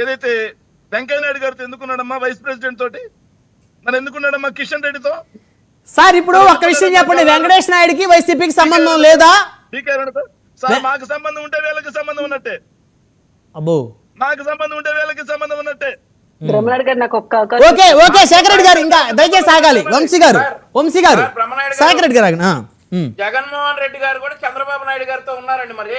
ఏదైతే వెంకయ్య నాయుడు గారితో ఎందుకున్నాడమ్మా vice president తోటి, మరి ఎందుకున్నాడమ్మా కిషన్ రెడ్డితో? సార్ ఇప్పుడు ఒక్క విషయం చెప్పండి, వెంకటేష్ నాయుడుకి వైసీపీకి సంబంధం లేదా? సార్ మాకు సంబంధం ఉంటే వీళ్ళకి సంబంధం ఉన్నట్టే. అబ్బో, మాకు సంబంధం ఉంటే వీళ్ళకి సంబంధం ఉన్నట్టే. ఓకే ఓకే శేఖర్ రెడ్డి గారు ఇంకా దయచేసి ఆగాలి. వంశీ గారు శేఖర్ రెడ్డి గారు జగన్మోహన్ రెడ్డి గారు కూడా చంద్రబాబు నాయుడు గారితో ఉన్నారండి. మరి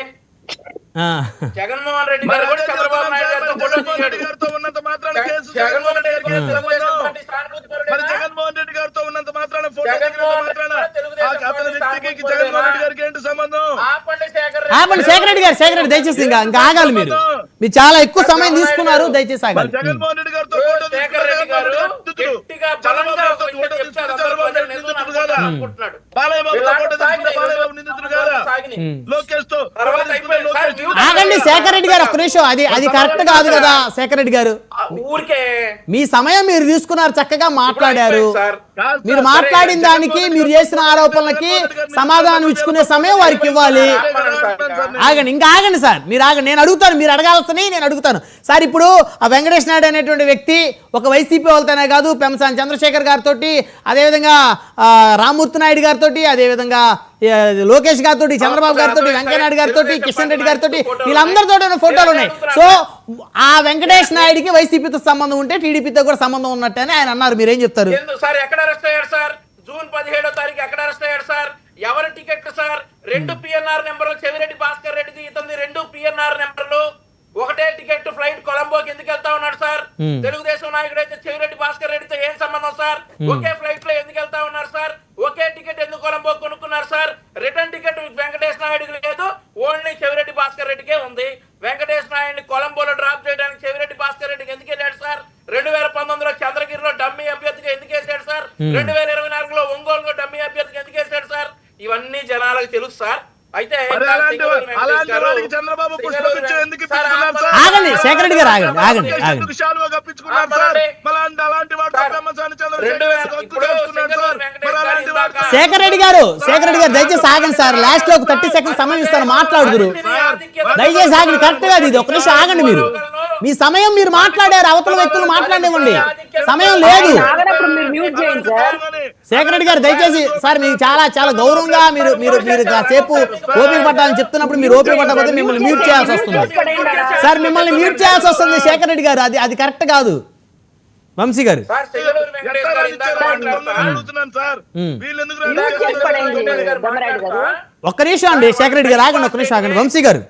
జగన్మోహన్ రెడ్డి గారు కూడా చంద్రబాబు నాయుడు గారితో ఉన్నంత మాత్రాన కేసు, జగన్మోహన్ రెడ్డి గారితో ఉన్నంత మాత్రాన ఫోటో అతని వ్యక్తికి జగన్మోహన్ రెడ్డి గారికి ఏంటి సంబంధం? ఆపండి శేఖర్ రెడ్డి గారు, శేఖర్ రెడ్డి దయచేసి ఇంకా ఆగాలి. మీరు చాలా ఎక్కువ సమయం తీసుకున్నారు, దయచేసి ఆగాలి. జగన్మోహన్ రెడ్డి గారితో ఆగండి శేఖర్ రెడ్డి గారు, ఒక్క నిమిషం. అది కరెక్ట్ కాదు కదా శేఖర్ రెడ్డి గారు. మీ సమయం మీరు తీసుకున్నారు, చక్కగా మాట్లాడారు. మీరు మాట్లాడిన దానికి, మీరు చేసిన ఆరోపణలకి సమాధానం ఇచ్చుకునే సమయం వారికి ఇవ్వాలి. ఆగండి, ఇంకా ఆగండి సార్, మీరు ఆగండి. నేను అడుగుతాను, మీరు అడగాల్సిన నేను అడుగుతాను సార్. ఇప్పుడు ఆ వెంకటేష్ నాయుడు అనేటువంటి వ్యక్తి ఒక వైసీపీ వాళ్ళతోనే కాదు, పెంసాని చంద్రశేఖర్ గారితో, అదేవిధంగా రామ్మూర్తి నాయుడు గారితో, అదేవిధంగా లోకేష్ గారితో, చంద్రబాబు గారితో, వెంకయ్యనాయుడు గారితో, కిషన్ రెడ్డి గారితో, వీళ్ళందరితో ఫోటోలు ఉన్నాయి. సో ఆ వెంకటేష్ నాయుడికి వైసీపీతో సంబంధం ఉంటే టీడీపీతో కూడా సంబంధం ఉన్నట్టని ఆయన అన్నారు. మీరేం చెప్తారు? సార్ ఎక్కడ అరెస్ట్ అయ్యాడు సార్? జూన్ 17వ తారీఖు ఎక్కడ అరెస్ట్ అయ్యాడు సార్? ఎవరి టికెట్లు సార్? 2 PNR నెంబర్లు చెవిరెడ్డి భాస్కర్ రెడ్డిది, ఇతని 2 PNR నెంబర్లు, ఒకటే టికెట్. ఫ్లైట్ కొలంబోకి ఎందుకు వెళ్తా ఉన్నాడు సార్? తెలుగుదేశం నాయకుడు అయితే చెవిరెడ్డి భాస్కర్ రెడ్డితో ఏం సంబంధం సార్? ఒకే ఫ్లైట్ లో ఎందుకు వెళ్తా ఉన్నారు సార్? ఒకే టికెట్ ఎందుకు కొలంబో కొనుక్కున్నారు సార్? రిటర్న్ టికెట్ వెంకటేష్ నాయుడుకి లేదు, ఓన్లీ చెవిరెడ్డి భాస్కర్ రెడ్డికే ఉంది. వెంకటేష్ నాయుడిని కొలంబోలో డ్రాప్ చేయడానికి చెవిరెడ్డి భాస్కర్ రెడ్డికి ఎందుకు వెళ్ళాడు సార్? 2019లో చంద్రగిరిలో డమ్మీ అభ్యర్థిగా ఎందుకు వేసాడు సార్? 2024లో ఒంగోలులో డమ్మీ అభ్యర్థిగా ఎందుకు వేసాడు సార్? ఇవన్నీ జనాలకు తెలుసు సార్. అయితే ఆగండి శేఖర్ రెడ్డి గారు, ఆగండి. శేఖర్ రెడ్డి గారు దయచేసి ఆగండి సార్. లాస్ట్ లో 30 సెకండ్స్ సమయం ఇస్తాను, మాట్లాడుదురు. దయచేసి ఆగండి, కరెక్ట్ గా ఇది. ఒక నిమిషం ఆగండి. మీరు మీ సమయం మీరు మాట్లాడారు, అవతల వ్యక్తులు మాట్లాడివ్వండి, సమయం లేదు. శేఖర్ రెడ్డి గారు దయచేసి సార్, మీకు చాలా గౌరవంగా మీరు కాసేపు ఓపిక పట్టాలని చెప్తున్నప్పుడు మీరు ఓపిక పట్టకపోతే మిమ్మల్ని మ్యూట్ చేయాల్సి వస్తుంది సార్. మిమ్మల్ని మ్యూట్ చేయాల్సి వస్తుంది శేఖర్ రెడ్డి గారు, అది కరెక్ట్ కాదు. వంశీ గారు ఒక్క నిమిషం అండి, శేఖర్ రెడ్డి గారు ఆగండి, ఒక్క నిమిషం ఆగండి. వంశీ గారు,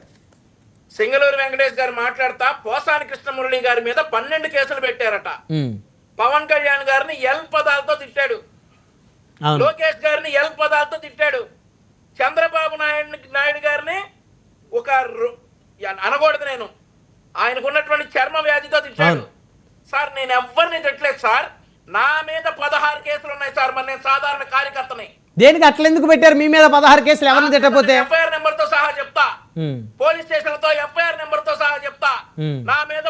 సింగళూరు వెంకటేష్ గారు మాట్లాడతా పోసాని కృష్ణమురళి గారి మీద 12 కేసులు పెట్టారట. పవన్ కళ్యాణ్ గారిని ఎల్ పదాలతో తిట్టాడు, లోకేష్ గారిని ఎల్ పదాలతో తిట్టాడు, చంద్రబాబు నాయుడు గారిని ఒక అనకూడదు, నేను ఆయనకున్నటువంటి చర్మ వ్యాధితో తిట్టాడు సార్. నేను ఎవరిని తిట్టలేదు సార్. నా మీద 16 కేసులు ఉన్నాయి సార్. మరి నేను సాధారణ కార్యకర్తని. దేనికి అట్లా ఎందుకు పెట్టారు? మీ మీద 16 కేసులు ఎవరిని తిట్టకపోతే FIR నెంబర్ తో సహా చెప్తా, పోలీస్ స్టేషన్ తో FIR నెంబర్ తో సహా చెప్తా. నా మీద